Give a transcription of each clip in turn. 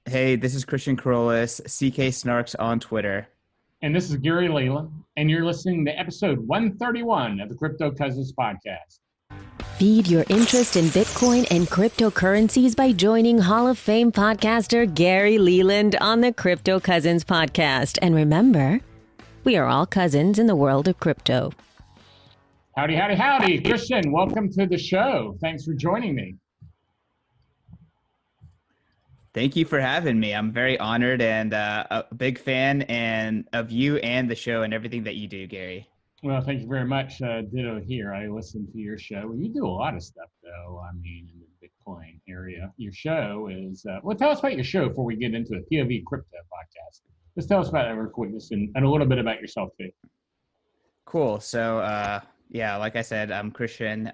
Hey, this is Christian Keroles, CK Snarks on Twitter. And this is Gary Leland, and you're listening to episode 131 of the Crypto Cousins podcast. Feed your interest in Bitcoin and cryptocurrencies by joining Hall of Fame podcaster Gary Leland on the Crypto Cousins podcast. And remember, we are all cousins in the world of crypto. Howdy, howdy, howdy. Christian, welcome to the show. Thanks for joining me. Thank you for having me. I'm very honored and a big fan of you and the show and everything that you do, Gary. Well, thank you very much. Ditto here. I listen to your show. You do a lot of stuff, though. I mean, in the Bitcoin area. Your show is, well, tell us about your show before we get into it. POV Crypto podcast. Just tell us about that real quick, and a little bit about yourself, too. Cool. So, yeah, like I said, I'm Christian.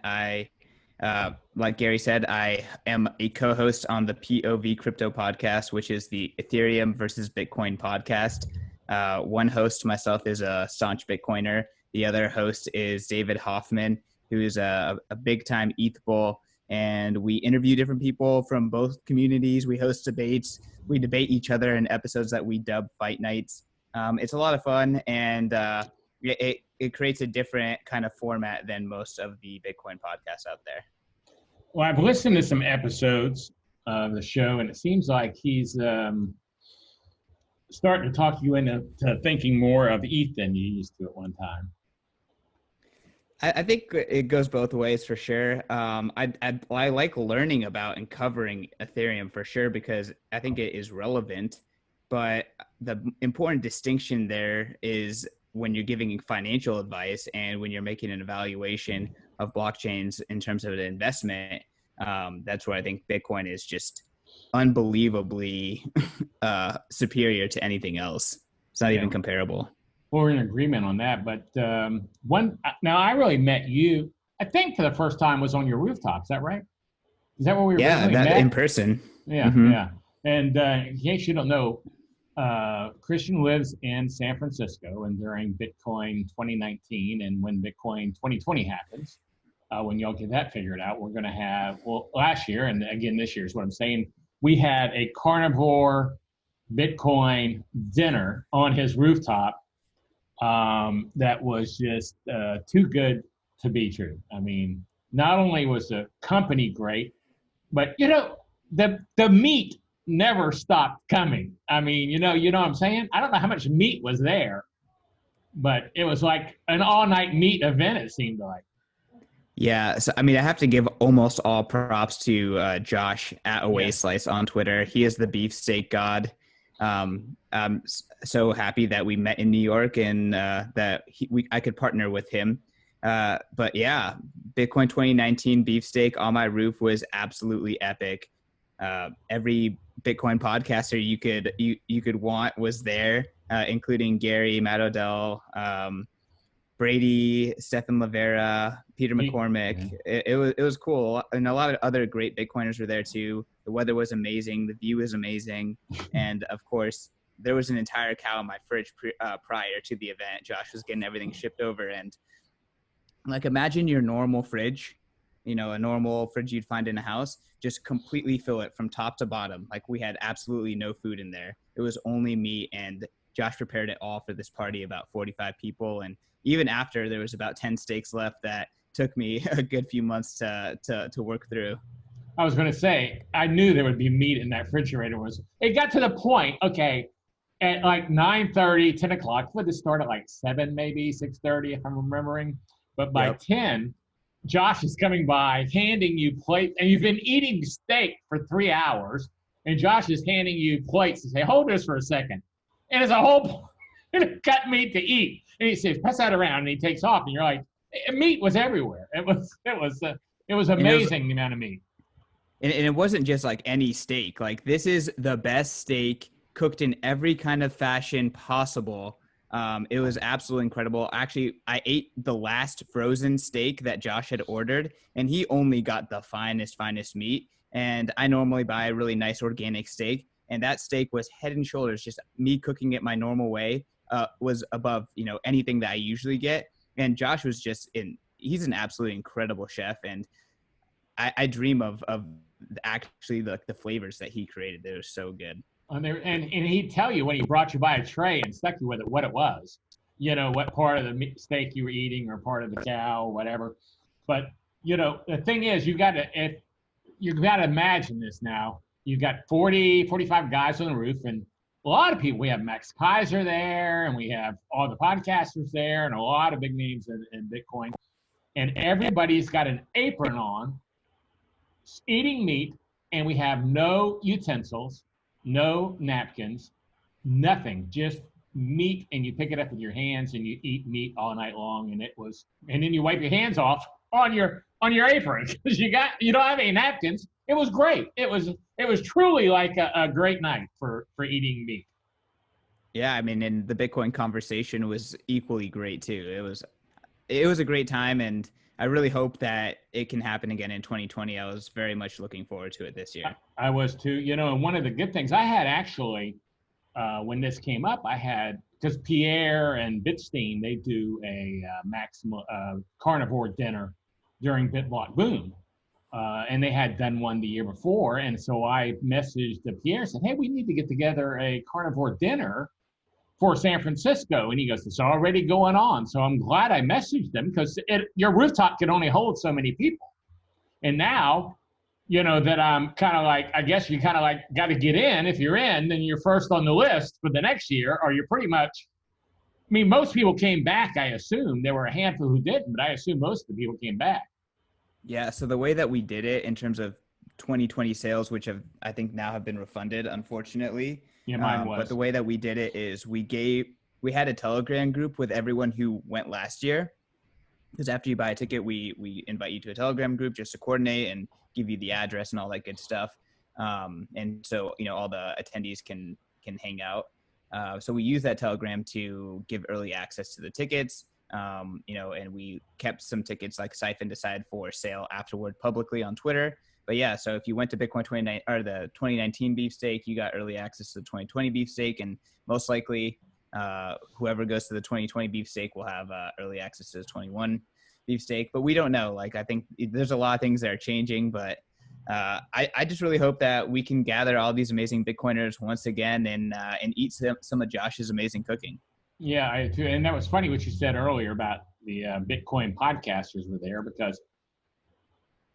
Like Gary said, I am a co-host on the POV Crypto podcast, which is the Ethereum versus Bitcoin podcast. One host, myself, is a staunch Bitcoiner. The other host is David Hoffman, who is a big-time ETH bull. And we interview different people from both communities. We host debates. We debate each other in episodes that we dub Fight Nights. It's a lot of fun, and it creates a different kind of format than most of the Bitcoin podcasts out there. Well, I've listened to some episodes of the show, and it seems like he's starting to talk you into thinking more of ETH than you used to at one time. I think it goes both ways for sure. I like learning about and covering Ethereum for sure because I think it is relevant. But the important distinction there is when you're giving financial advice and when you're making an evaluation of blockchains in terms of an investment. That's where I think Bitcoin is just unbelievably superior to anything else. It's not even comparable. We're in agreement on that. But now I really met you, I think for the first time was on your rooftop. Is that right? Is that where we were? Yeah, met? In person. Yeah, mm-hmm. Yeah. And in case you don't know, Christian lives in San Francisco, and during Bitcoin 2019 and when Bitcoin 2020 happens, when y'all get that figured out, we're going to have, well, last year, and again this year is what I'm saying, we had a carnivore Bitcoin dinner on his rooftop that was just too good to be true. I mean, not only was the company great, but, the meat never stopped coming. I mean, you know what I'm saying? I don't know how much meat was there, but it was like an all-night meat event, it seemed like. Yeah, so I mean, I have to give almost all props to Josh at Away Slice on Twitter. He is the beefsteak god. I'm so happy that we met in New York and that I could partner with him. But yeah, Bitcoin 2019 beefsteak on my roof was absolutely epic. Every Bitcoin podcaster you could want was there, including Gary, Matt Odell, Brady, Stephen Livera, Peter McCormick. Yeah. It was cool. And a lot of other great Bitcoiners were there too. The weather was amazing. The view was amazing. And of course, there was an entire cow in my fridge prior to the event. Josh was getting everything shipped over. And like, imagine your normal fridge, a normal fridge you'd find in a house, just completely fill it from top to bottom. Like, we had absolutely no food in there. It was only meat, and Josh prepared it all for this party, about 45 people. And even after, there was about 10 steaks left that took me a good few months to work through. I was going to say, I knew there would be meat in that refrigerator. It got to the point, okay, at like 9:30, 10 o'clock, would it start at like 7, maybe 6:30, if I'm remembering. But by 10, Josh is coming by, handing you plates, and you've been eating steak for 3 hours, and Josh is handing you plates and say, hold this for a second. And it's a whole cut meat to eat. And he says, pass that around, and he takes off, and you're like, meat was everywhere. It was amazing, the amount of meat. And it wasn't just like any steak. Like, this is the best steak cooked in every kind of fashion possible. It was absolutely incredible. Actually, I ate the last frozen steak that Josh had ordered, and he only got the finest meat. And I normally buy a really nice organic steak, and that steak was head and shoulders, just me cooking it my normal way, was above, anything that I usually get. And Josh was he's an absolutely incredible chef. And I dream of actually the flavors that he created. They were so good. And he'd tell you when he brought you by a tray and stuck you with it what it was, what part of the steak you were eating or part of the cow or whatever. But the thing is, you've got to imagine this now. You've got 40, 45 guys on the roof, and a lot of people. We have Max Kaiser there, and we have all the podcasters there, and a lot of big names in Bitcoin. And everybody's got an apron on, eating meat, and we have no utensils, no napkins, nothing, just meat, and you pick it up with your hands and you eat meat all night long. And then you wipe your hands off on your apron because you don't have any napkins. It was great. It was truly like a great night for eating meat. Yeah, I mean, and the Bitcoin conversation was equally great too. It was a great time, and I really hope that it can happen again in 2020. I was very much looking forward to it this year. I was too. And one of the good things I had actually, when this came up, because Pierre and Bitstein, they do a carnivore dinner during BitBlockBOOM. And they had done one the year before. And so I messaged Pierre and said, hey, we need to get together a carnivore dinner for San Francisco. And he goes, it's already going on. So I'm glad I messaged him because your rooftop can only hold so many people. And now, that I'm kind of like, I guess you kind of like got to get in. If you're in, then you're first on the list for the next year, or you're pretty much, most people came back, I assume. There were a handful who didn't, but I assume most of the people came back. Yeah, so the way that we did it in terms of 2020 sales, which I think now have been refunded, unfortunately. Yeah, mine was. But the way that we did it is we had a Telegram group with everyone who went last year. Because after you buy a ticket, we invite you to a Telegram group just to coordinate and give you the address and all that good stuff. And so, all the attendees can hang out. So we use that Telegram to give early access to the tickets. And we kept some tickets like siphoned aside for sale afterward publicly on Twitter. But yeah, so if you went to Bitcoin 29 or the 2019 beefsteak, you got early access to the 2020 beefsteak, and most likely whoever goes to the 2020 beefsteak will have early access to the 21 beefsteak. But we don't know. Like, I think there's a lot of things that are changing, but I just really hope that we can gather all these amazing Bitcoiners once again and eat some of Josh's amazing cooking. Yeah, I too. And that was funny what you said earlier about the Bitcoin podcasters were there because,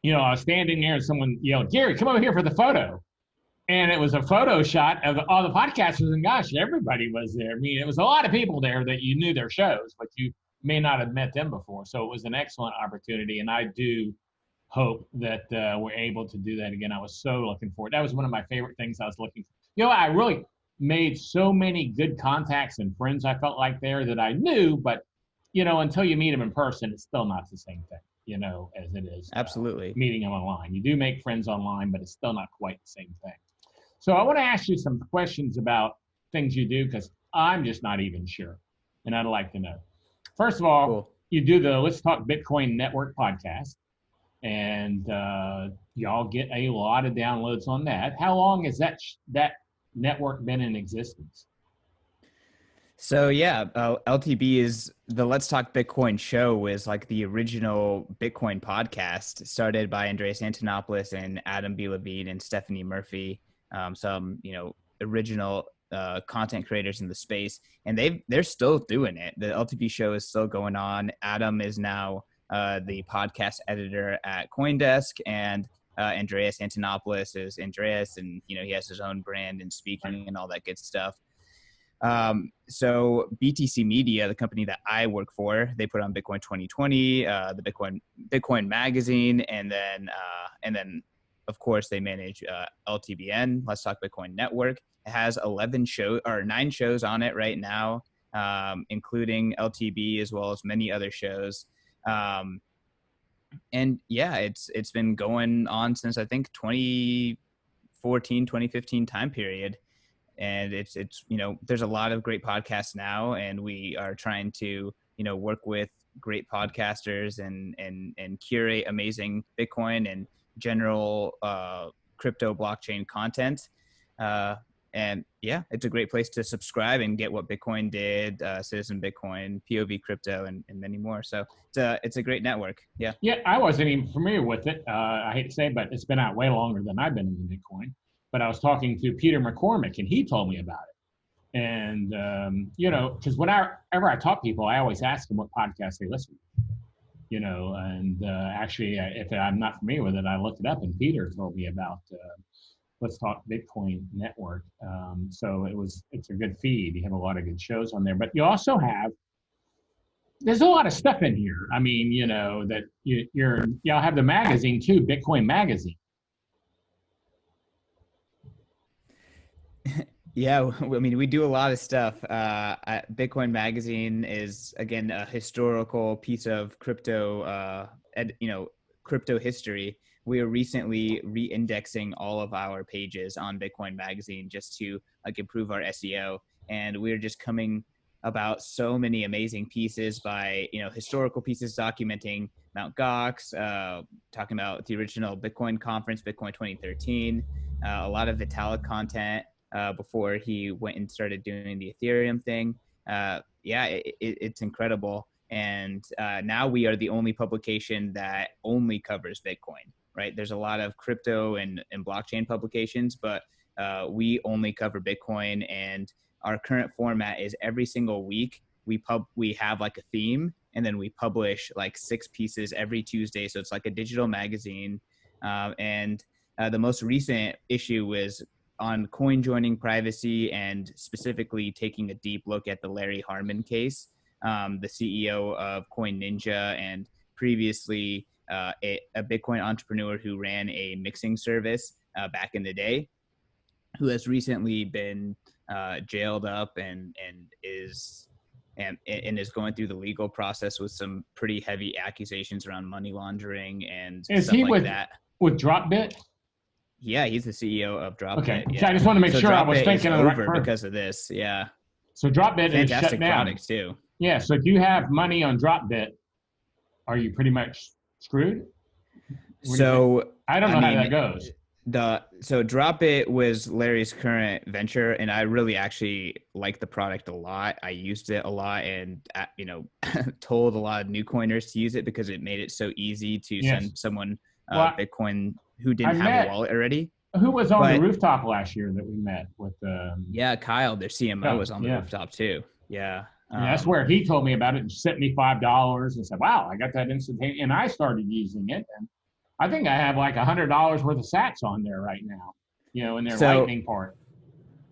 I was standing there and someone yelled, Gary, come over here for the photo. And it was a photo shot of all the podcasters, and gosh, everybody was there. I mean, it was a lot of people there that you knew their shows, but you may not have met them before. So it was an excellent opportunity, and I do hope that we're able to do that again. I was so looking forward. That was one of my favorite things I was looking for. I really made so many good contacts and friends I felt like there that I knew, but, until you meet them in person, it's still not the same thing, as it is. Absolutely. Meeting them online. You do make friends online, but it's still not quite the same thing. So I want to ask you some questions about things you do because I'm just not even sure, and I'd like to know. First of all, cool. You do the Let's Talk Bitcoin Network podcast, and y'all get a lot of downloads on that. How long has that network been in existence? So yeah, LTB is the Let's Talk Bitcoin show is like the original Bitcoin podcast started by Andreas Antonopoulos and Adam B. Levine and Stephanie Murphy, some original content creators in the space, and they're still doing it. The LTB show is still going on. Adam is now the podcast editor at CoinDesk, and Andreas Antonopoulos is Andreas, and he has his own brand and speaking and all that good stuff. So BTC Media, the company that I work for, they put on Bitcoin 2020, the Bitcoin magazine, and then of course they manage LTBN, Let's Talk Bitcoin Network. It has 9 shows on it right now, including LTB as well as many other shows. And yeah, it's been going on since I think 2014, 2015 time period. And it's there's a lot of great podcasts now, and we are trying to work with great podcasters and curate amazing Bitcoin and general crypto blockchain content. And yeah, it's a great place to subscribe and get what Bitcoin did, Citizen Bitcoin, POV Crypto, and many more. So it's a great network. Yeah. Yeah, I wasn't even familiar with it. I hate to say it, but it's been out way longer than I've been in Bitcoin. but I was talking to Peter McCormick, and he told me about it. And because whenever I talk to people, I always ask them what podcasts they listen to. And actually, if I'm not familiar with it, I looked it up, and Peter told me about Let's Talk Bitcoin Network. So it's a good feed. You have a lot of good shows on there, but you also there's a lot of stuff in here. I mean, that y'all have the magazine too, Bitcoin Magazine. Yeah, I mean, we do a lot of stuff. Bitcoin Magazine is, again, a historical piece of crypto, crypto history. We are recently re-indexing all of our pages on Bitcoin Magazine just to improve our SEO, and we're just coming about so many amazing pieces by historical pieces documenting Mt. Gox, talking about the original Bitcoin conference, Bitcoin 2013, a lot of Vitalik content. Before he went and started doing the Ethereum thing. It's incredible. And now we are the only publication that only covers Bitcoin, right? There's a lot of crypto and blockchain publications, but we only cover Bitcoin. And our current format is every single week we have a theme, and then we publish 6 pieces every Tuesday. So it's like a digital magazine. And the most recent issue was on coin joining privacy, and specifically taking a deep look at the Larry Harmon case, the CEO of Coin Ninja, and previously a Bitcoin entrepreneur who ran a mixing service back in the day, who has recently been jailed up and is going through the legal process with some pretty heavy accusations around money laundering and stuff like that. With Dropbit? Yeah, he's the CEO of Dropbit. Okay, yeah. I just want to make sure I was thinking of the right person because of this. Yeah. So Dropbit is shut fantastic down. product too. Yeah. So if you have money on Dropbit, are you pretty much screwed? So I don't know how that goes. So Dropbit was Larry's current venture, and I really actually like the product a lot. I used it a lot, and told a lot of new coiners to use it because it made it so easy to send someone Bitcoin who didn't have a wallet already. Who was on the rooftop last year that we met with? Kyle, their CMO, was on the rooftop too. Yeah. That's where he told me about it and sent me $5 and said, "Wow, I got that instantaneous," and I started using it, and I think I have $100 worth of sats on there right now, in their Lightning part.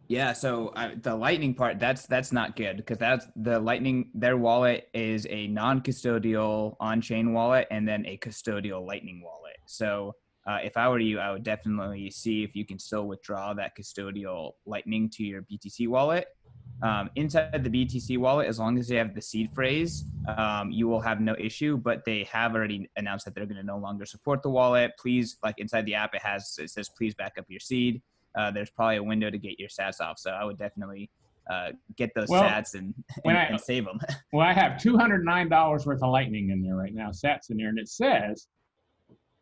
Yeah, so the Lightning part, that's not good, because that's the Lightning. Their wallet is a non-custodial on-chain wallet and then a custodial Lightning wallet. So if I were you, I would definitely see if you can still withdraw that custodial Lightning to your BTC wallet. Inside the BTC wallet, as long as they have the seed phrase, you will have no issue, but they have already announced that they're going to no longer support the wallet. Please, inside the app, it says, please back up your seed. There's probably a window to get your sats off. So I would definitely get those sats and save them. Well, I have $209 worth of Lightning in there right now, sats in there, and it says,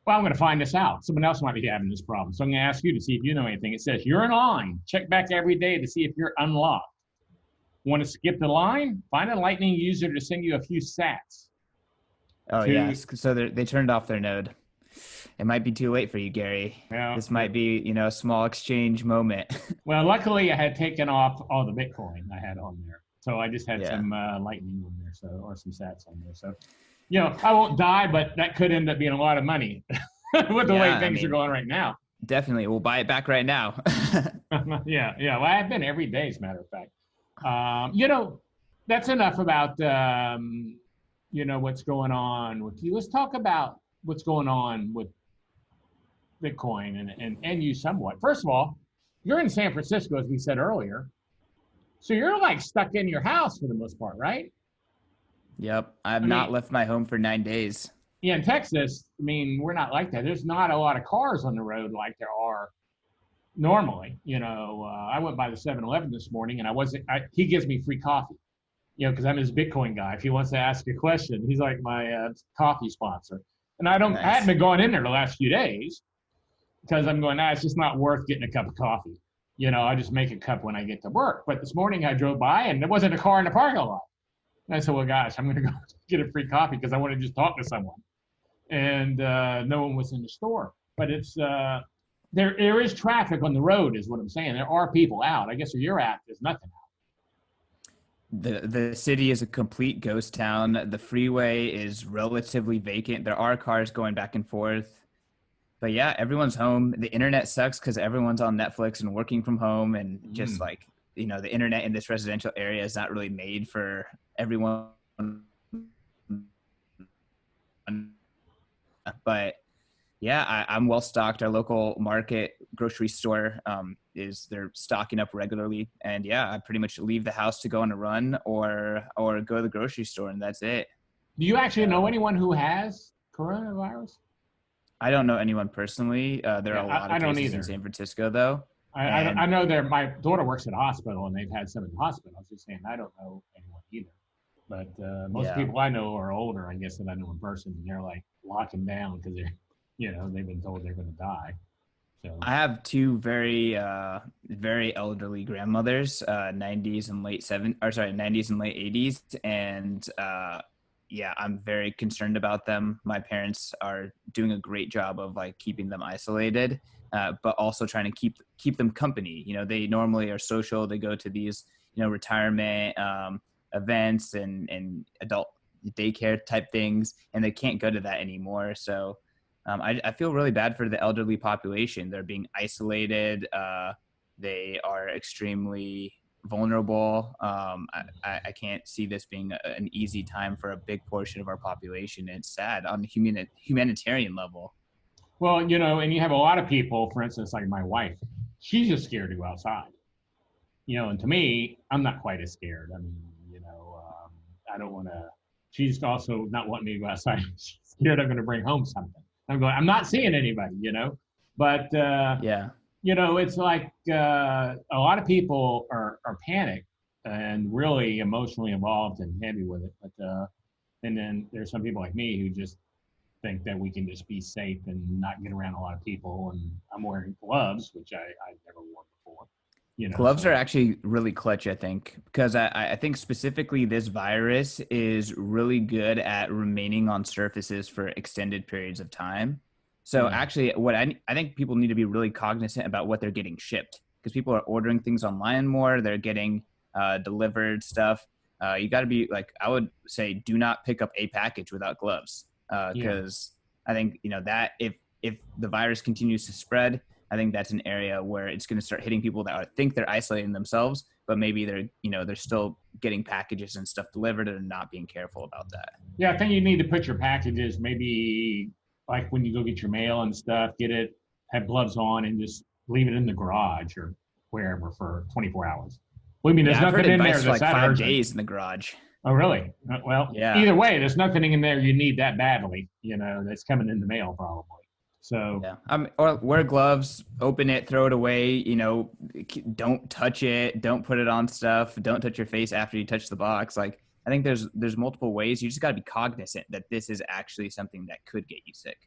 well, I'm going to find this out. Someone else might be having this problem. So I'm going to ask you to see if you know anything. It says, you're in line. Check back every day to see if you're unlocked. Want to skip the line? Find a Lightning user to send you a few sats. Oh, yes. So they turned off their node. It might be too late for you, Gary. Yeah. This might be, a small exchange moment. Well, luckily I had taken off all the Bitcoin I had on there. So I just had some Lightning on there, or some sats on there. So, I won't die, but that could end up being a lot of money with the way things are going right now. Definitely. We'll buy it back right now. Yeah. Well, I have been every day, as a matter of fact. That's enough about, what's going on with you. Let's talk about what's going on with Bitcoin and you somewhat. First of all, you're in San Francisco, as we said earlier. So you're stuck in your house for the most part, right? Yep. I've not left my home for 9 days. Yeah, in Texas, we're not like that. There's not a lot of cars on the road like there are normally. I went by the 7-Eleven this morning, and he gives me free coffee, because I'm his Bitcoin guy. If he wants to ask a question, he's like my coffee sponsor. And I hadn't been going in there the last few days because I'm going, it's just not worth getting a cup of coffee. I just make a cup when I get to work. But this morning I drove by and there wasn't a car in the parking lot. And I said, well, gosh, I'm going to go get a free coffee because I want to just talk to someone. And no one was in the store. But it's there is traffic on the road, is what I'm saying. There are people out. I guess where you're at, there's nothing out. The city is a complete ghost town. The freeway is relatively vacant. There are cars going back and forth. But yeah, everyone's home. The internet sucks because everyone's on Netflix and working from home, and just like, the internet in this residential area is not really made for everyone. But yeah, I'm well stocked. Our local market grocery store they're stocking up regularly, and yeah, I pretty much leave the house to go on a run or go to the grocery store, and that's it. Do you actually know anyone who has coronavirus? I don't know anyone personally. There are a lot of cases in San Francisco, though. I know my daughter works at a hospital, and they've had some in the hospital. I was just saying, I don't know anyone either. But most people I know are older, I guess, that I know in person, and they're like locking down because they've been told they're going to die. So I have two very elderly grandmothers, 90s and late 80s, and yeah, I'm very concerned about them. My parents are doing a great job of like keeping them isolated, but also trying to keep them company. They normally are social. They go to these, retirement events and adult daycare type things, and they can't go to that anymore. So I feel really bad for the elderly population. They're being isolated. They are extremely vulnerable. I can't see this being an easy time for a big portion of our population. It's sad on the humanitarian level. Well, and you have a lot of people, for instance, like my wife, she's just scared to go outside. And to me, I'm not quite as scared. I mean, I don't want to, she's also not wanting me to go outside. She's scared I'm going to bring home something. I'm not seeing anybody, but yeah. It's like a lot of people are panicked and really emotionally involved and heavy with it. But and then there's some people like me who just think that we can just be safe and not get around a lot of people. And I'm wearing gloves, which I never wore before. Gloves are actually really clutch, I think, because I think specifically this virus is really good at remaining on surfaces for extended periods of time. So actually, what I think people need to be really cognizant about what they're getting shipped, because people are ordering things online more. They're getting delivered stuff. You got to be like, I would say, do not pick up a package without gloves, because I think that if the virus continues to spread, I think that's an area where it's going to start hitting people that think they're isolating themselves, but maybe they're still getting packages and stuff delivered and not being careful about that. Yeah, I think you need to put your packages maybe like when you go get your mail and stuff, have gloves on and just leave it in the garage or wherever for 24 hours. Well, I mean, there's nothing in there that's like 5 urgent. days in the garage. Oh, really? Well, either way, there's nothing in there you need that badly, that's coming in the mail probably. So or wear gloves, open it, throw it away. Don't touch it. Don't put it on stuff. Don't touch your face after you touch the box. Like, I think there's multiple ways. You just got to be cognizant that this is actually something that could get you sick.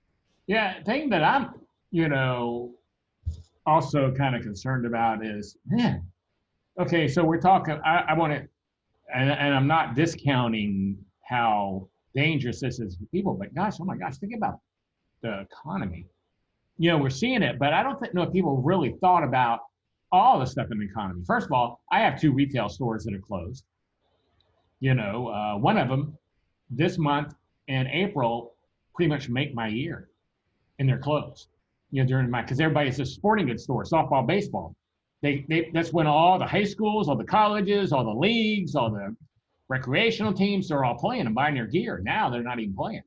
Yeah, the thing that I'm, also kind of concerned about is, okay, so we're talking. I want to, and I'm not discounting how dangerous this is for people, but oh my gosh, think about the economy. We're seeing it, but I don't know if people really thought about all the stuff in the economy. First of all, I have 2 retail stores that are closed. One of them this month and April pretty much make my year, and they're closed. Because everybody's a sporting goods store, softball, baseball. That's when all the high schools, all the colleges, all the leagues, all the recreational teams, they're all playing and buying their gear. Now they're not even playing.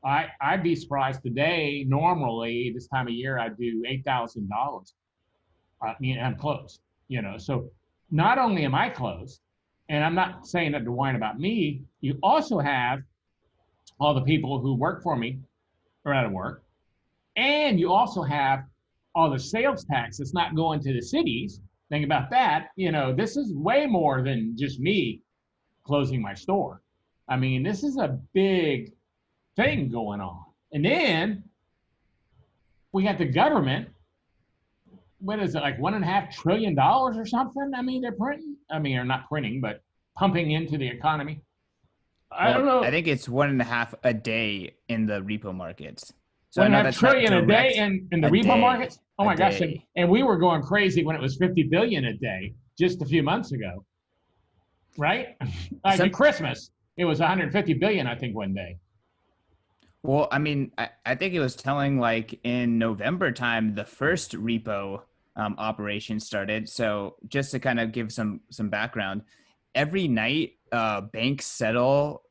I'd be surprised today. Normally, this time of year, I do $8,000. I'm closed. So not only am I closed, and I'm not saying that to whine about me. You also have all the people who work for me are out of work, and you also have all the sales tax that's not going to the cities. Think about that. This is way more than just me closing my store. I mean, this is a big thing going on. And then we got the government. What is it, like $1.5 trillion or something? I mean, they're printing. They're not printing, but pumping into the economy. I don't know. I think it's 1.5 a day in the repo markets. So I know 1.5 that's not trillion a day direct. in the A repo day. markets. Oh A my gosh! day. And we were going crazy when it was 50 billion a day just a few months ago, right? Like at Christmas, it was 150 billion, I think, one day. Well, I mean, I think it was telling like in November time, the first repo operation started. So just to kind of give some background, every night banks settle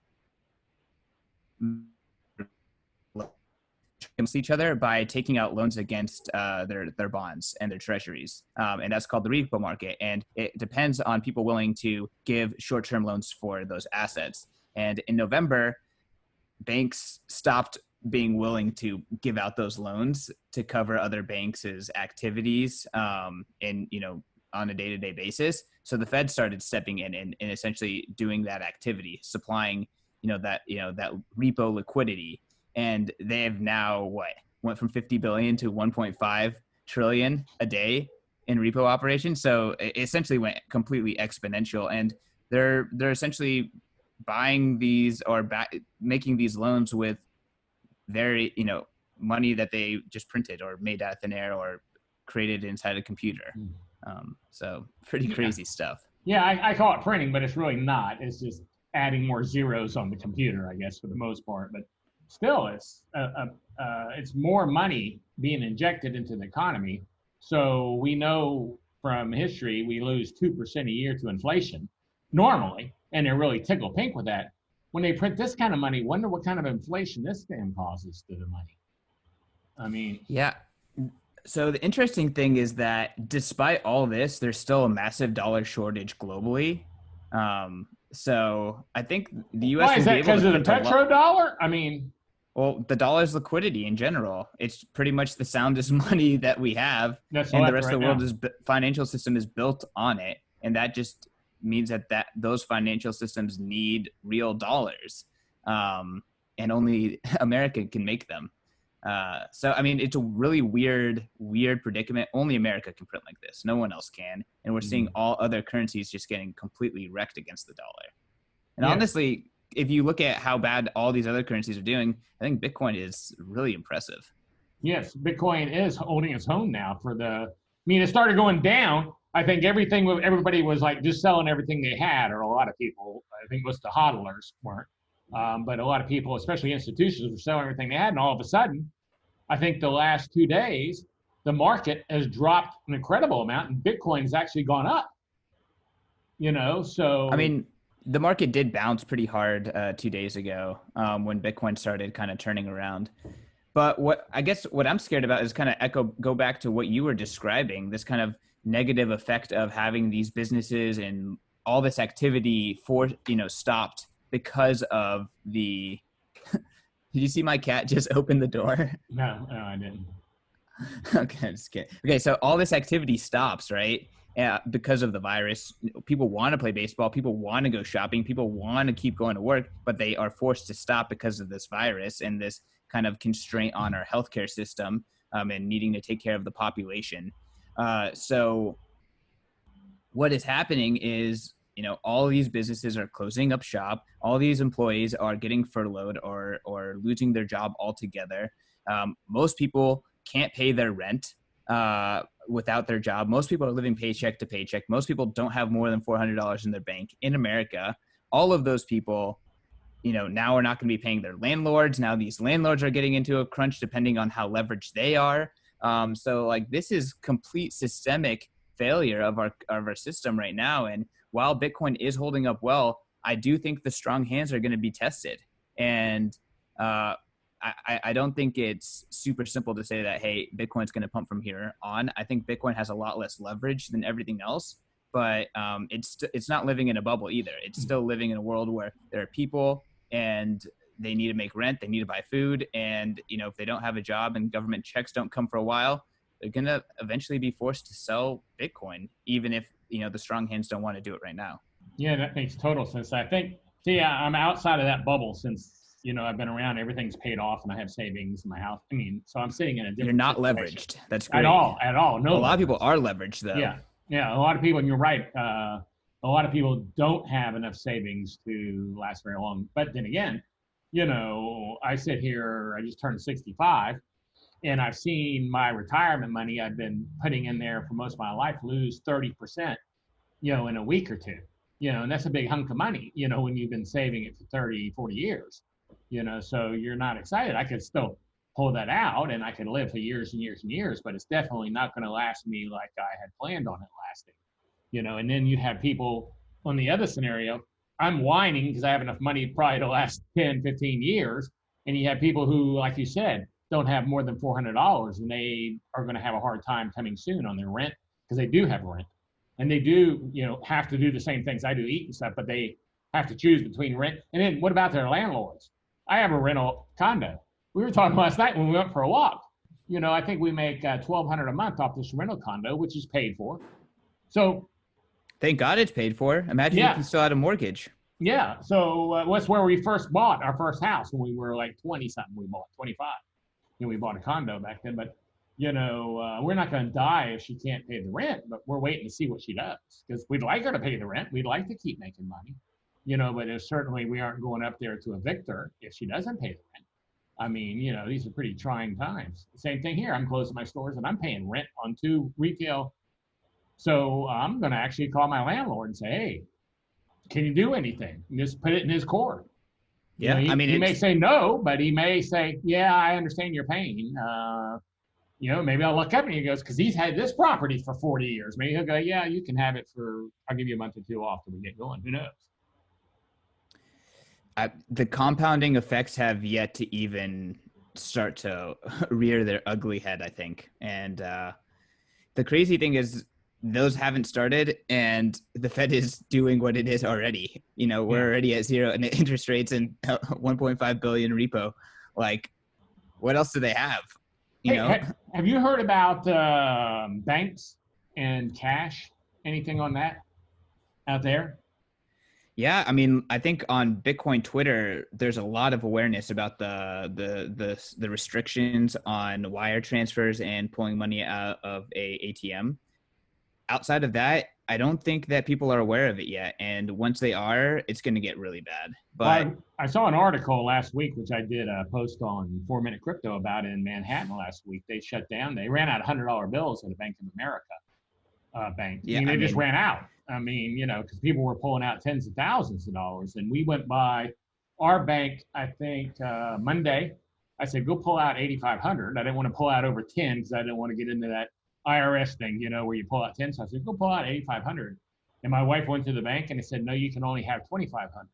against each other by taking out loans against their bonds and their treasuries, and that's called the repo market. And it depends on people willing to give short-term loans for those assets. And in November, banks stopped being willing to give out those loans to cover other banks' activities, in on a day-to-day basis. So the Fed started stepping in and essentially doing that activity, supplying that repo liquidity. And they have now went from 50 billion to 1.5 trillion a day in repo operations. So it essentially went completely exponential, and they're essentially buying these or making these loans with very money that they just printed or made out of thin air or created inside a computer. So pretty crazy stuff. Yeah, I call it printing, but it's really not. It's just adding more zeros on the computer, I guess, for the most part. But still, it's more money being injected into the economy. So we know from history we lose 2% a year to inflation normally, and they're really tickle pink with that. When they print this kind of money, wonder what kind of inflation this thing causes to the money. I mean, yeah. So the interesting thing is that despite all this, there's still a massive dollar shortage globally. So I think the U.S. why is that? Because of the petrodollar? I mean, well, the dollar's liquidity in general. It's pretty much the soundest money that we have, and the rest of the world's financial system is built on it, and that just means that those financial systems need real dollars, and only America can make them. So I mean, it's a really weird predicament. Only America can print like this. No one else can, and we're seeing all other currencies just getting completely wrecked against the dollar. And honestly, if you look at how bad all these other currencies are doing, I think Bitcoin is really impressive. Yes, Bitcoin is holding its own now. It started going down. I think everybody was like just selling everything they had, or a lot of people. I think most of the hodlers weren't, but a lot of people, especially institutions, were selling everything they had. And all of a sudden, I think the last 2 days, the market has dropped an incredible amount, and Bitcoin's actually gone up. So I mean, the market did bounce pretty hard 2 days ago when Bitcoin started kind of turning around. But what I'm scared about is kind of go back to what you were describing, this kind of negative effect of having these businesses and all this activity stopped because of the did you see my cat just open the door? No, I didn't. Okay, I'm just kidding. Okay, so all this activity stops, right? Because of the virus. People want to play baseball, people want to go shopping, people want to keep going to work, but they are forced to stop because of this virus and this kind of constraint on our healthcare system, and needing to take care of the population. So what is happening is, all these businesses are closing up shop. All these employees are getting furloughed or losing their job altogether. Most people can't pay their rent without their job. Most people are living paycheck to paycheck. Most people don't have more than $400 in their bank in America. All of those people, now are not going to be paying their landlords. Now these landlords are getting into a crunch depending on how leveraged they are. So like this is complete systemic failure of our system right now. And while Bitcoin is holding up well, I do think the strong hands are going to be tested. And I don't think it's super simple to say that, hey, Bitcoin's going to pump from here on. I think Bitcoin has a lot less leverage than everything else, but it's not living in a bubble either. It's still living in a world where there are people and they need to make rent, they need to buy food, and if they don't have a job and government checks don't come for a while, they're going to eventually be forced to sell Bitcoin, even if the strong hands don't want to do it right now. Yeah, that makes total sense. I think, I'm outside of that bubble since I've been around. Everything's paid off, and I have savings in my house. I mean, so I'm sitting in a different. You're not situation. Leveraged. That's great. At all. No. A lot of people are leveraged, though. Yeah. A lot of people, and you're right. A lot of people don't have enough savings to last very long. But then again, I sit here. I just turned 65. And I've seen my retirement money I've been putting in there for most of my life lose 30%, in a week or two, and that's a big hunk of money, when you've been saving it for 30, 40 years, so you're not excited. I could still pull that out and I could live for years and years and years, but it's definitely not going to last me like I had planned on it lasting, and then you have people on the other scenario. I'm whining because I have enough money probably to last 10, 15 years. And you have people who, like you said, don't have more than $400 and they are going to have a hard time coming soon on their rent because they do have rent. And they do, have to do the same things I do, eat and stuff, but they have to choose between rent. And then what about their landlords? I have a rental condo. We were talking last night when we went for a walk. I think we make $1,200 a month off this rental condo, which is paid for. So thank God it's paid for. Imagine if you still had a mortgage. Yeah. So that's where we first bought our first house when we were like 20 something. We bought 25. We bought a condo back then. But we're not going to die if she can't pay the rent. But we're waiting to see what she does because we'd like her to pay the rent. We'd like to keep making money. But certainly we aren't going up there to evict her if she doesn't pay the rent. I mean, these are pretty trying times. Same thing here. I'm closing my stores and I'm paying rent on 2 retail. So I'm going to actually call my landlord and say, hey, can you do anything? And just put it in his court. Yeah, he may say no, but he may say, yeah, I understand your pain. Maybe I'll look up and he goes, because he's had this property for 40 years. Maybe he'll go, yeah, you can have it I'll give you a month or 2 off till we get going. Who knows? The compounding effects have yet to even start to rear their ugly head, I think. And the crazy thing is, those haven't started and the Fed is doing what it is already. We're already at 0 interest rates and 1.5 billion repo. Like, what else do they have? Have you heard about banks and cash? Anything on that out there? Yeah, I think on Bitcoin Twitter, there's a lot of awareness about the restrictions on wire transfers and pulling money out of a ATM. Outside of that, I don't think that people are aware of it yet. And once they are, it's going to get really bad. But I saw an article last week, which I did a post on 4 Minute Crypto about in Manhattan last week. They shut down. They ran out of $100 bills at a Bank of America bank. Yeah, they just ran out. Because people were pulling out tens of thousands of dollars. And we went by our bank, I think, Monday. I said, go pull out 8,500. I didn't want to pull out over 10 because I didn't want to get into that IRS thing, where you pull out 10. So I said, go pull out 8,500. And my wife went to the bank and they said, no, you can only have 2,500.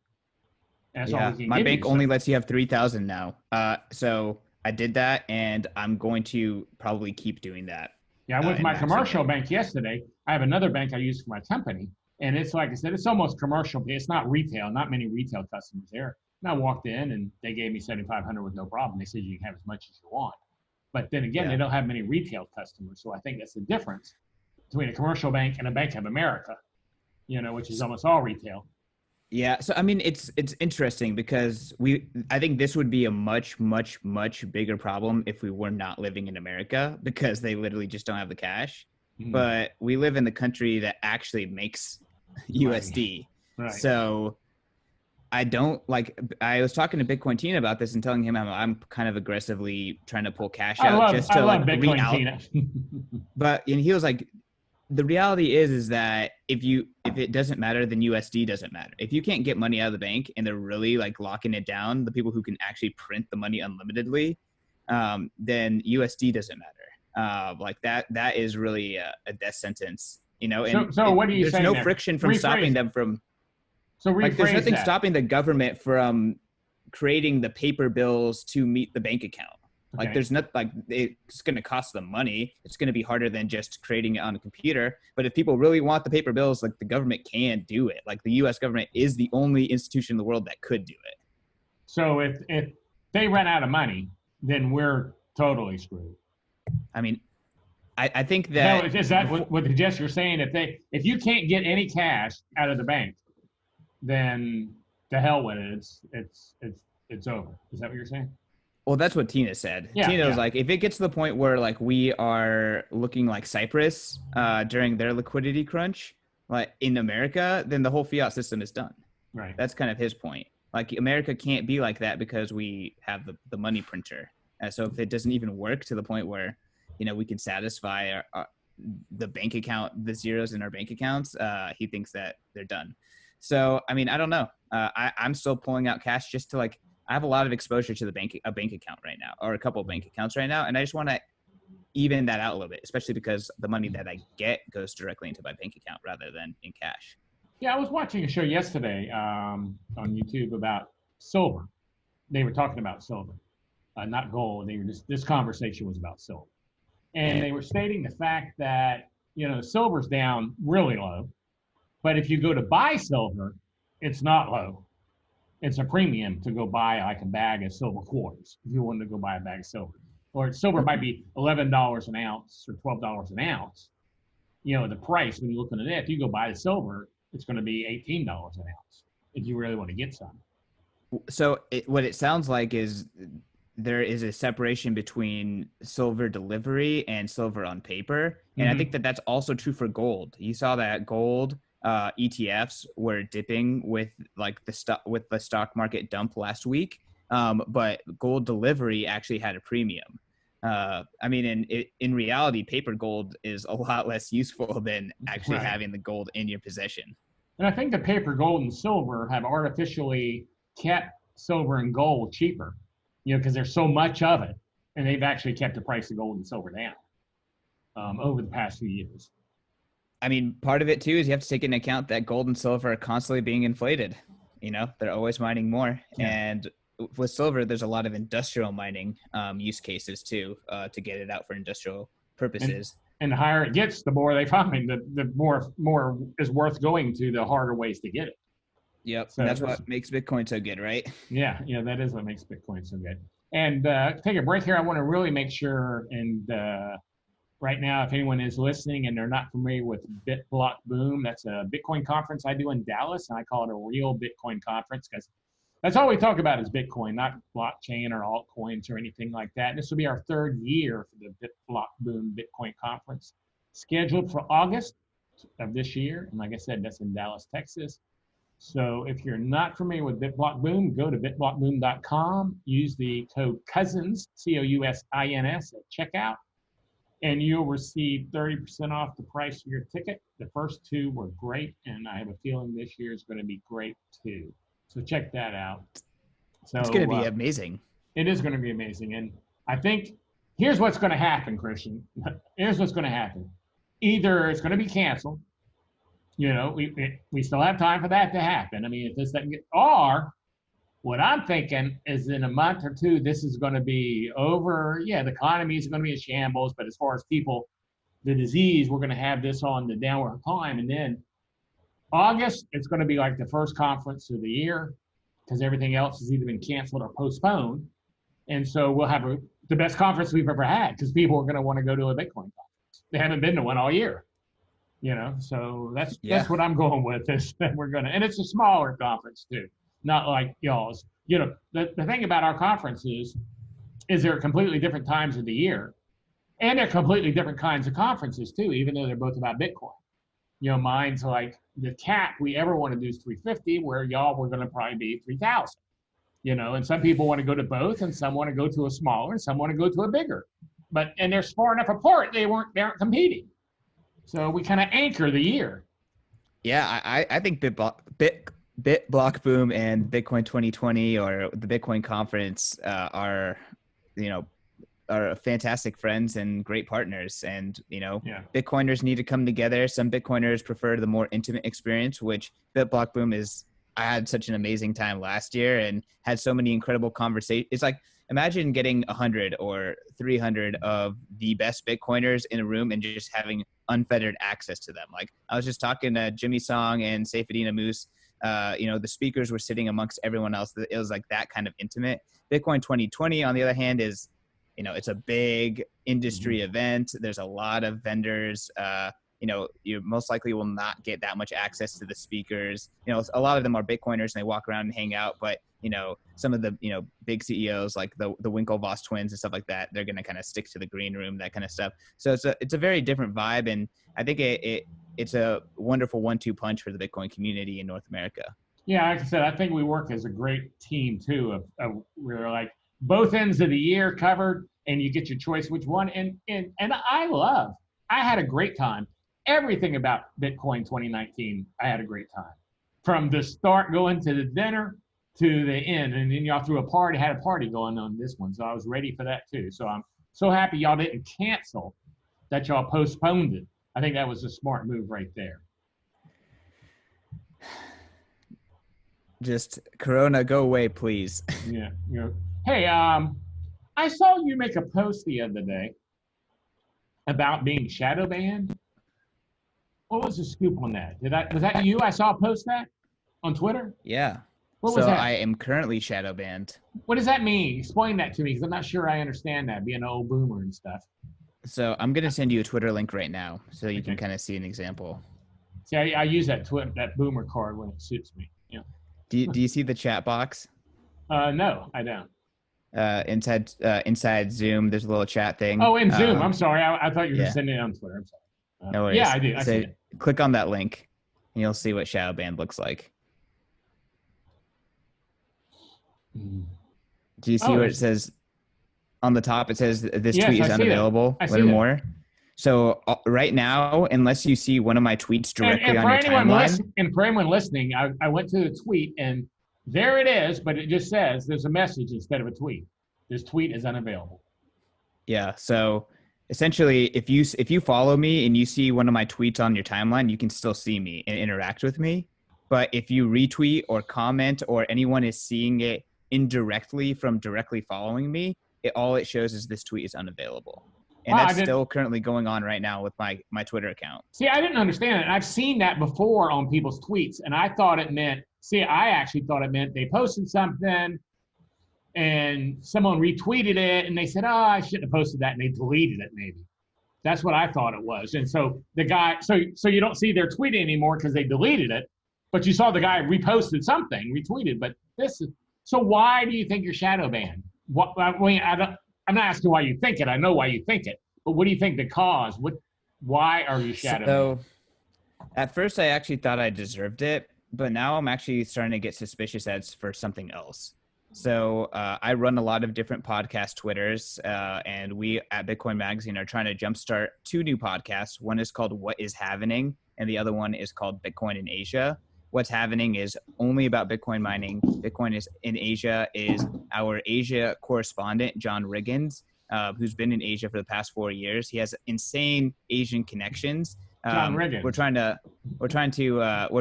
That's all we can my give bank you. only lets you have 3,000 now. So I did that and I'm going to probably keep doing that. Yeah, I went to my commercial bank yesterday. I have another bank I use for my company. And it's like I said, it's almost commercial. It's not retail, not many retail customers there. And I walked in and they gave me 7,500 with no problem. They said you can have as much as you want. But then again, they don't have many retail customers. So I think that's the difference between a commercial bank and a Bank of America, which is almost all retail. Yeah. So, it's interesting because I think this would be a much, much, much bigger problem if we were not living in America because they literally just don't have the cash. Mm-hmm. But we live in the country that actually makes USD. Right. So I was talking to Bitcoin Tina about this and telling him I'm kind of aggressively trying to pull cash out just to love Bitcoin Tina. But he was like, the reality is that if it doesn't matter, then USD doesn't matter. If you can't get money out of the bank and they're really locking it down, the people who can actually print the money unlimitedly, then USD doesn't matter. That is really a death sentence, and so what are you saying? There's no friction from stopping them from. So there's nothing stopping the government from creating the paper bills to meet the bank account. Okay. There's not it's going to cost them money. It's going to be harder than just creating it on a computer. But if people really want the paper bills, the government can do it. The U.S. government is the only institution in the world that could do it. So if they run out of money, then we're totally screwed. I think that. No, is that what the gesture saying? If you can't get any cash out of the bank, then to hell with it. It's over. Is that what you're saying? Well, that's what Tina said. Yeah, Tina was like, if it gets to the point where we are looking like Cyprus during their liquidity crunch, in America, then the whole fiat system is done. Right. That's kind of his point. America can't be like that because we have the money printer. So if it doesn't even work to the point where, we can satisfy the bank account, the zeros in our bank accounts, he thinks that they're done. So, I mean, I don't know. I'm still pulling out cash just to I have a lot of exposure to a bank account right now, or a couple of bank accounts right now. And I just want to even that out a little bit, especially because the money that I get goes directly into my bank account rather than in cash. Yeah, I was watching a show yesterday on YouTube about silver. They were talking about silver, not gold. This conversation was about silver. And they were stating the fact that, silver's down really low. But if you go to buy silver, it's not low. It's a premium to go buy a bag of silver quarters if you wanted to go buy a bag of silver. Or silver might be $11 an ounce or $12 an ounce. The price when you're looking at it, if you go buy the silver, it's going to be $18 an ounce if you really want to get some. So what it sounds like is there is a separation between silver delivery and silver on paper. And I think that that's also true for gold. You saw that gold ETFs were dipping with the stock market dump last week. But gold delivery actually had a premium. I mean, in reality, paper gold is a lot less useful than actually having the gold in your possession. And I think the paper gold and silver have artificially kept silver and gold cheaper, because there's so much of it, and they've actually kept the price of gold and silver down over the past few years. I mean, part of it too is you have to take into account that gold and silver are constantly being inflated. They're always mining more. Yeah. And with silver, there's a lot of industrial mining use cases too, to get it out for industrial purposes. And the higher it gets, the more they find, the more is worth going to, the harder ways to get it. Yep. So that's what makes Bitcoin so good, right? Yeah, that is what makes Bitcoin so good. And take a break here. I want to really make sure, and right now, if anyone is listening and they're not familiar with BITBLOCKBOOM, that's a Bitcoin conference I do in Dallas, and I call it a real Bitcoin conference because that's all we talk about is Bitcoin, not blockchain or altcoins or anything like that. This will be our third year for the BITBLOCKBOOM Bitcoin conference, scheduled for August of this year. And like I said, that's in Dallas, Texas. So if you're not familiar with BITBLOCKBOOM, go to bitblockboom.com, use the code COUSINS, COUSINS at checkout, and you'll receive 30% off the price of your ticket. The first two were great, and I have a feeling this year is going to be great too. So check that out. So it's going to be amazing. It is going to be amazing. And I think here's what's going to happen, Christian. Here's what's going to happen. Either it's going to be canceled. We still have time for that to happen. I mean, if this doesn't get, or what I'm thinking is in a month or two, this is going to be over. Yeah, the economy is going to be in shambles. But as far as people, the disease, we're going to have this on the downward climb. And then August, it's going to be like the first conference of the year because everything else has either been canceled or postponed. And so we'll have the best conference we've ever had because people are going to want to go to a Bitcoin conference. They haven't been to one all year, so that's what I'm going with is that we're going to, and it's a smaller conference too, not like y'all's. The thing about our conferences is they're completely different times of the year and they're completely different kinds of conferences too, even though they're both about Bitcoin. Mine's like the cap we ever want to do is 350, where y'all were going to probably be 3,000. And some people want to go to both, and some want to go to a smaller, and some want to go to a bigger. And they're far enough apart they aren't competing. So we kind of anchor the year. Yeah, I think BITBLOCKBOOM and Bitcoin 2020 or the Bitcoin conference are fantastic friends and great partners. And, Bitcoiners need to come together. Some Bitcoiners prefer the more intimate experience, which BITBLOCKBOOM is. I had such an amazing time last year and had so many incredible conversations. It's like, imagine getting 100 or 300 of the best Bitcoiners in a room and just having unfettered access to them. Like I was just talking to Jimmy Song and Saifedean Ammous. The speakers were sitting amongst everyone else. It was like that kind of intimate. Bitcoin 2020, on the other hand, is, it's a big industry event. There's a lot of vendors. You most likely will not get that much access to the speakers. A lot of them are Bitcoiners and they walk around and hang out, but some of the, big CEOs like the Winklevoss twins and stuff like that, they're going to kind of stick to the green room, that kind of stuff. So it's a very different vibe. And I think it's a wonderful 1-2 punch for the Bitcoin community in North America. Yeah. Like I said, I think we work as a great team too. We're like, both ends of the year covered, and you get your choice which one. And I had a great time. Everything about Bitcoin 2019, I had a great time. From the start going to the dinner to the end, and then y'all had a party going on this one, so I was ready for that too. So I'm so happy y'all didn't cancel, that y'all postponed it. I think that was a smart move right there. Just Corona, go away, please. Yeah. Hey, I saw you make a post the other day about being shadow banned. What was the scoop on that? Was that you? I saw a post that on Twitter. Yeah. What was that? I am currently shadow banned. What does that mean? Explain that to me, because I'm not sure I understand that, being an old boomer and stuff. So I'm gonna send you a Twitter link right now, so you can kind of see an example. See, I use that boomer card when it suits me. Yeah. Do you see the chat box? No, I don't. Inside Zoom, there's a little chat thing. Oh, in Zoom. I'm sorry. I thought you were sending it on Twitter. I'm sorry. No worries. Yeah, I do. I see it. Click on that link, and you'll see what shadow banned looks like. Do you see what it says on the top? It says this tweet is unavailable. Learn more. So right now, unless you see one of my tweets directly on your timeline. And for anyone listening, I went to the tweet, and there it is, but it just says there's a message instead of a tweet. This tweet is unavailable. Yeah. So essentially, if you follow me and you see one of my tweets on your timeline, you can still see me and interact with me. But if you retweet or comment, or anyone is seeing it indirectly from directly following me, all it shows is this tweet is unavailable. And that's still currently going on right now with my Twitter account. See, I didn't understand it. I've seen that before on people's tweets, and I actually thought it meant they posted something and someone retweeted it, and they said, oh, I shouldn't have posted that, and they deleted it maybe. That's what I thought it was. And so the guy, so you don't see their tweet anymore because they deleted it, but you saw the guy reposted something, retweeted. But so why do you think you're shadow banned? I'm not asking why you think it. I know why you think it. But what do you think the cause? Why are you shadow banned? So at first I actually thought I deserved it, but now I'm actually starting to get suspicious that it's for something else. So I run a lot of different podcast Twitters, and we at Bitcoin Magazine are trying to jumpstart 2 new podcasts. One is called What is Happening, and the other one is called Bitcoin in Asia. What's Happening is only about Bitcoin mining. Bitcoin is in Asia is our Asia correspondent, John Riggins, who's been in Asia for the past 4 years. He has insane Asian connections. John Riggins. We're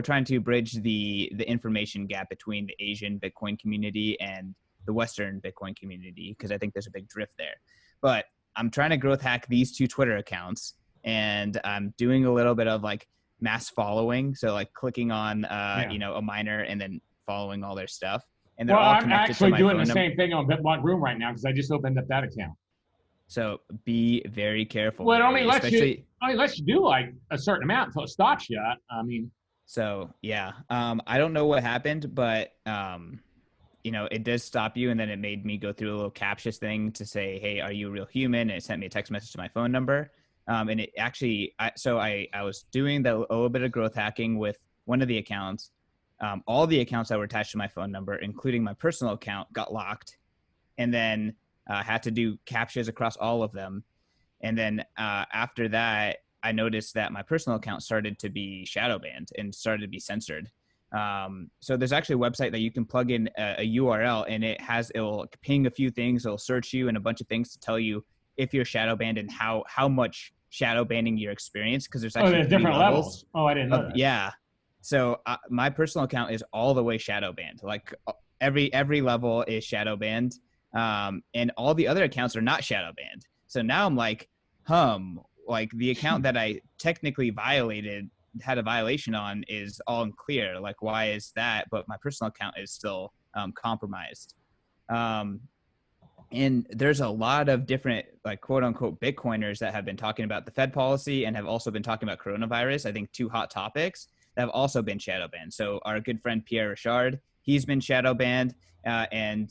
trying to bridge the information gap between the Asian Bitcoin community and the Western Bitcoin community, because I think there's a big drift there. But I'm trying to growth hack these 2 Twitter accounts, and I'm doing a little bit of like mass following. So like clicking on a miner and then following all their stuff. And they're all connected. I'm actually doing the same thing on BitBlockBOOM right now because I just opened up that account. So be very careful. Well, it only lets you do like a certain amount until it stops you. I mean. So yeah, I don't know what happened, but it does stop you, and then it made me go through a little captcha thing to say, "Hey, are you a real human?" And it sent me a text message to my phone number. And it actually, I was doing a little bit of growth hacking with one of the accounts. All the accounts that were attached to my phone number, including my personal account, got locked, and then had to do captchas across all of them. And then after that, I noticed that my personal account started to be shadow banned and started to be censored. So there's actually a website that you can plug in a URL, and it'll ping a few things. It'll search you and a bunch of things to tell you if you're shadow banned and how much shadow banning you're experienced, because there's actually different levels. Oh, I didn't know that. Yeah. So my personal account is all the way shadow banned. Like every level is shadow banned, and all the other accounts are not shadow banned. So now I'm like, like the account that I technically had a violation on is all unclear. Like, why is that? But my personal account is still compromised. And there's a lot of different, like, quote unquote, Bitcoiners that have been talking about the Fed policy and have also been talking about coronavirus. I think 2 hot topics that have also been shadow banned. So our good friend Pierre Richard, he's been shadow banned. And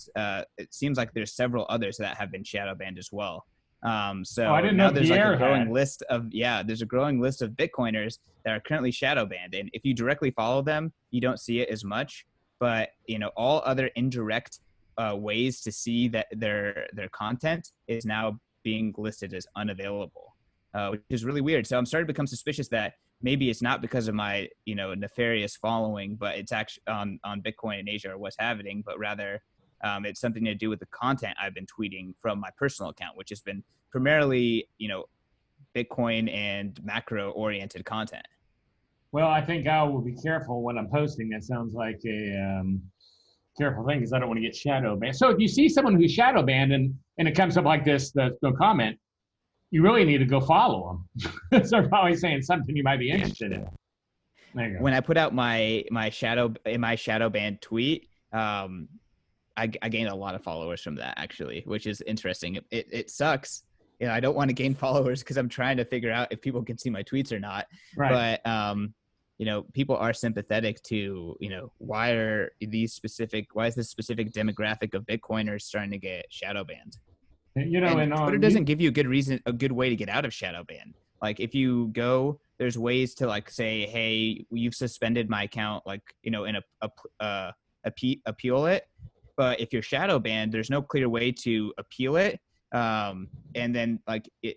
it seems like there's several others that have been shadow banned as well. So I didn't now know there's Pierre like there's a growing list of Bitcoiners that are currently shadow banned. And if you directly follow them, you don't see it as much. But, all other indirect ways to see that their content is now being listed as unavailable, which is really weird. So I'm starting to become suspicious that maybe it's not because of my, nefarious following, but it's actually on Bitcoin in Asia or what's happening, but rather it's something to do with the content I've been tweeting from my personal account, which has been primarily, Bitcoin and macro oriented content. Well, I think I will be careful when I'm posting. That sounds like a careful thing because I don't want to get shadow banned. So if you see someone who's shadow banned and it comes up like this, that's no comment, you really need to go follow them. So they're probably saying something you might be interested in. There you go. When I put out my shadow banned tweet, I gained a lot of followers from that, actually, which is interesting. It sucks. I don't want to gain followers because I'm trying to figure out if people can see my tweets or not. Right. But people are sympathetic to, why is this specific demographic of Bitcoiners starting to get shadow banned? And Twitter doesn't give you a good way to get out of shadow ban. Like if you go, there's ways to like say, hey, you've suspended my account, like, in appeal it. But if you're shadow banned, there's no clear way to appeal it. And then like you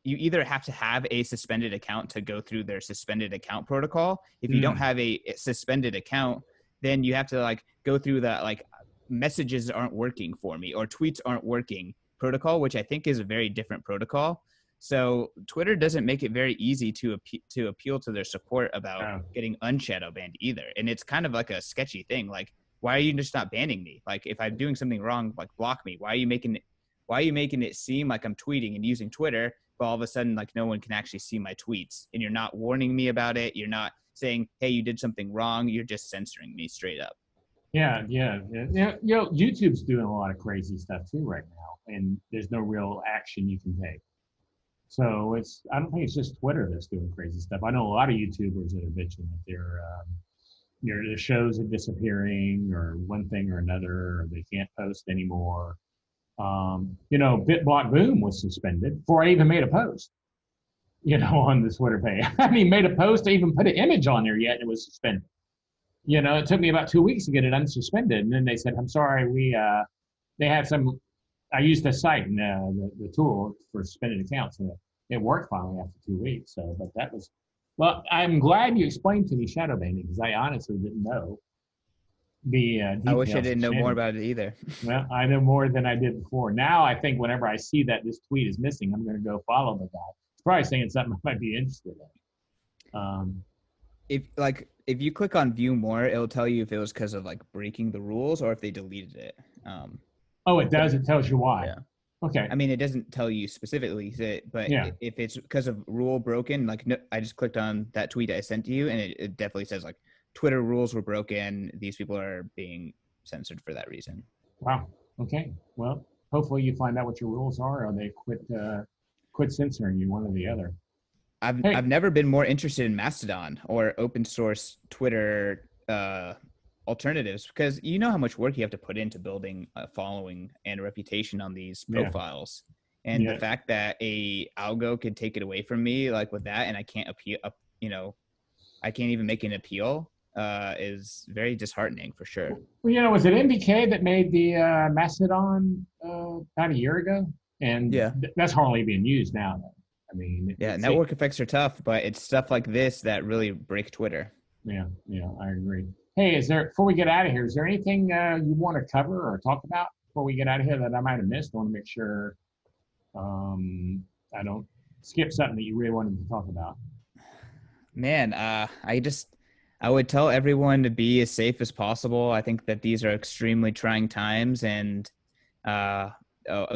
either have to have a suspended account to go through their suspended account protocol. If you don't have a suspended account, then you have to like go through that, like, messages aren't working for me or tweets aren't working protocol, which I think is a very different protocol. So Twitter doesn't make it very easy to appeal to their support about getting unshadow banned either. And it's kind of like a sketchy thing. Like, why are you just not banning me? Like, if I'm doing something wrong, like, block me. Why are you making it seem like I'm tweeting and using Twitter, but all of a sudden, like, no one can actually see my tweets, and you're not warning me about it. You're not saying, hey, you did something wrong. You're just censoring me straight up. Yeah. YouTube's doing a lot of crazy stuff too right now, and there's no real action you can take. So I don't think it's just Twitter that's doing crazy stuff. I know a lot of YouTubers that are bitching that their shows are disappearing or one thing or another, or they can't post anymore. BitBlockBOOM was suspended before I even made a post, on the Twitter page. I haven't even made a post to even put an image on there yet, and it was suspended. It took me about 2 weeks to get it unsuspended, and then they said, I'm sorry, they had I used the site and the tool for suspended accounts, and it worked finally after 2 weeks. So, but that was, well, I'm glad you explained to me shadow banning because I honestly didn't know the I wish I didn't know more about it either. Well, I know more than I did before. Now I think whenever I see that this tweet is missing, I'm going to go follow the guy. It's probably saying something I might be interested in. If you click on view more, it'll tell you if it was because of like breaking the rules or if they deleted it. It does. It tells you why. Yeah. Okay. I mean, it doesn't tell you specifically, but if it's because of rule broken, like, no, I just clicked on that tweet I sent to you, and it definitely says like Twitter rules were broken. These people are being censored for that reason. Wow. Okay. Well, hopefully you find out what your rules are, or they quit censoring you, one or the other. I've never been more interested in Mastodon or open source Twitter alternatives, because you know how much work you have to put into building a following and a reputation on these profiles. And the fact that a algo could take it away from me, like with that, and I can't appeal, I can't even make an appeal, is very disheartening for sure. Well, was it MBK that made the Mastodon about a year ago? And that's hardly being used now, though. I mean, network effects are tough, but it's stuff like this that really break Twitter. Yeah, I agree. Hey, before we get out of here, is there anything you want to cover or talk about before we get out of here that I might have missed? I want to make sure I don't skip something that you really wanted to talk about. Man, I would tell everyone to be as safe as possible. I think that these are extremely trying times, and a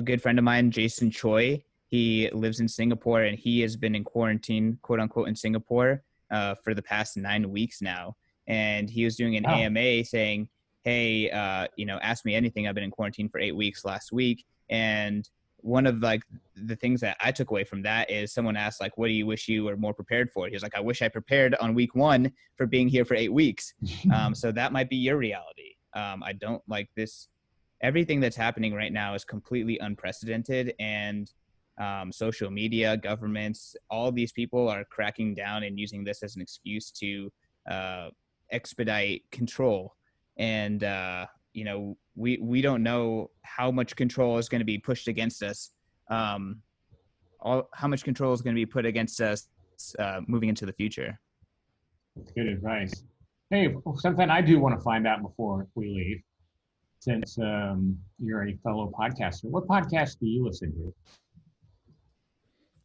good friend of mine, Jason Choi, he lives in Singapore, and he has been in quarantine, quote unquote, in Singapore for the past 9 weeks now. And he was doing an AMA saying, hey, ask me anything. I've been in quarantine for 8 weeks last week. And one of like the things that I took away from that is someone asked, like, what do you wish you were more prepared for? He was like, I wish I prepared on week 1 for being here for 8 weeks. So that might be your reality. I don't like this. Everything that's happening right now is completely unprecedented, and social media, governments, all these people are cracking down and using this as an excuse to expedite control. And we don't know how much control is going to be pushed against us. How much control is going to be put against us moving into the future. That's good advice. Hey, something I do want to find out before we leave, since you're a fellow podcaster, what podcast do you listen to?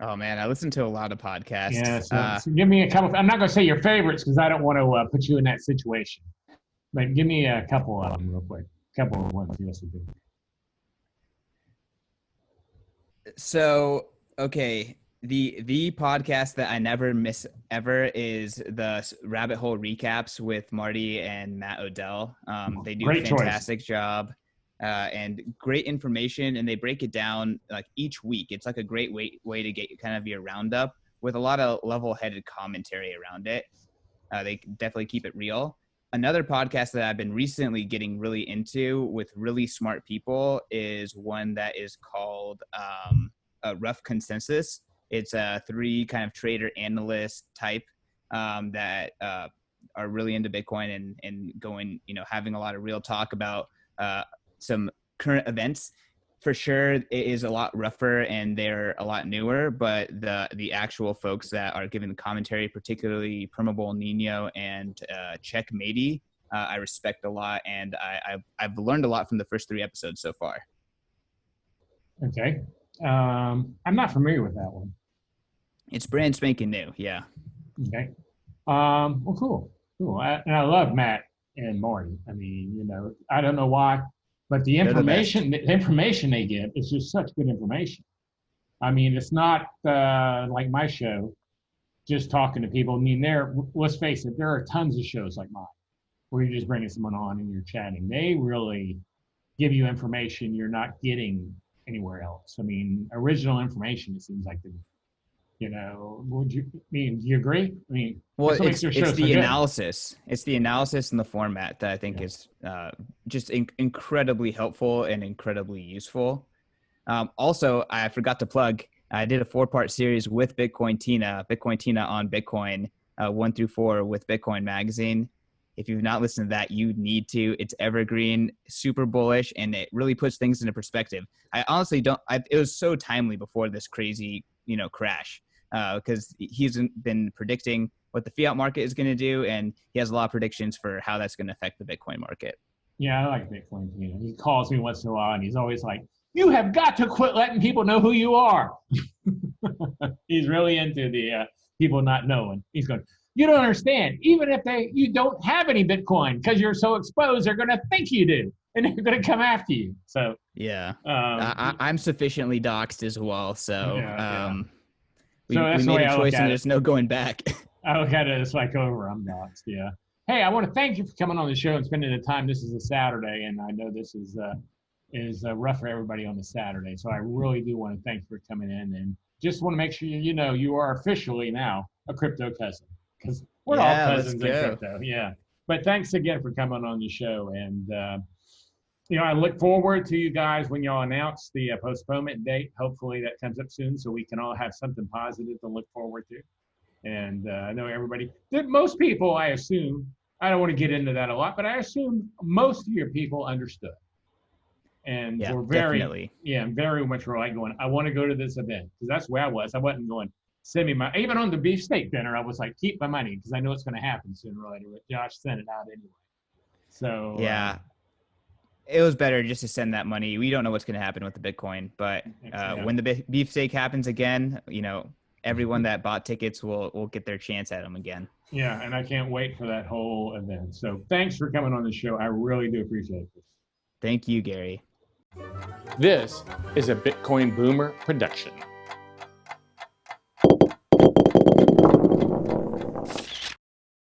Oh man, I listen to a lot of podcasts. Yeah, so give me a couple. I'm not going to say your favorites because I don't want to put you in that situation. But give me a couple of them real quick. A couple of ones you listen to. So, okay, the podcast that I never miss ever is the Rabbit Hole Recaps with Marty and Matt Odell. They do a fantastic job and great information, and they break it down like each week. It's like a great way to get kind of your roundup with a lot of level-headed commentary around it. They definitely keep it real. Another podcast that I've been recently getting really into with really smart people is one that is called Rough Consensus. It's 3 kind of trader analyst type that are really into Bitcoin and going, having a lot of real talk about some current events. For sure, it is a lot rougher and they're a lot newer, but the actual folks that are giving the commentary, particularly Permable Nino and Checkmatey, I respect a lot, and I've learned a lot from the first 3 episodes so far. Okay. I'm not familiar with that one. It's brand spanking new, yeah. Okay. Well, cool. And I love Matt and Marty. I mean, I don't know why, but the information they give is just such good information. I mean, it's not like my show, just talking to people. I mean, let's face it, there are tons of shows like mine where you're just bringing someone on and you're chatting. They really give you information you're not getting anywhere else. I mean, original information, it seems like do you agree? I mean, well, it's the analysis. It's the analysis and the format that I think is just incredibly helpful and incredibly useful. Also, I forgot to plug, I did a 4-part series with Bitcoin Tina on Bitcoin 1 through 4 with Bitcoin Magazine. If you've not listened to that, you need to. It's evergreen, super bullish, and it really puts things into perspective. I honestly it was so timely before this crazy, crash, because he's been predicting what the fiat market is going to do, and he has a lot of predictions for how that's going to affect the Bitcoin market. Yeah, I like Bitcoin. He calls me once in a while, and he's always like, "You have got to quit letting people know who you are." He's really into the people not knowing. He's going, "You don't understand. Even if you don't have any Bitcoin, because you're so exposed, they're going to think you do, and they're going to come after you." So yeah, I'm sufficiently doxxed as well. So we made a choice, and there's no going back. I look at it as like I'm doxxed. Yeah. Hey, I want to thank you for coming on the show and spending the time. This is a Saturday, and I know this is rough for everybody on the Saturday. So I really do want to thank you for coming in, and just want to make sure you are officially now a crypto cousin, because we're all cousins in crypto. Yeah. But thanks again for coming on the show, and I look forward to you guys when y'all announce the postponement date. Hopefully that comes up soon, so we can all have something positive to look forward to. And I know most people, I assume, I don't want to get into that a lot, but I assume most of your people understood. And we're very much like going, I want to go to this event, because that's where I was. I wasn't going, send me even on the beefsteak dinner, I was like, keep my money, because I know it's going to happen sooner or later. But Josh sent it out anyway. So it was better just to send that money. We don't know what's going to happen with the Bitcoin, but when the beefsteak happens again, everyone that bought tickets will get their chance at them again. Yeah, and I can't wait for that whole event. So thanks for coming on the show. I really do appreciate this. Thank you, Gary. This is a Bitcoin Boomer production.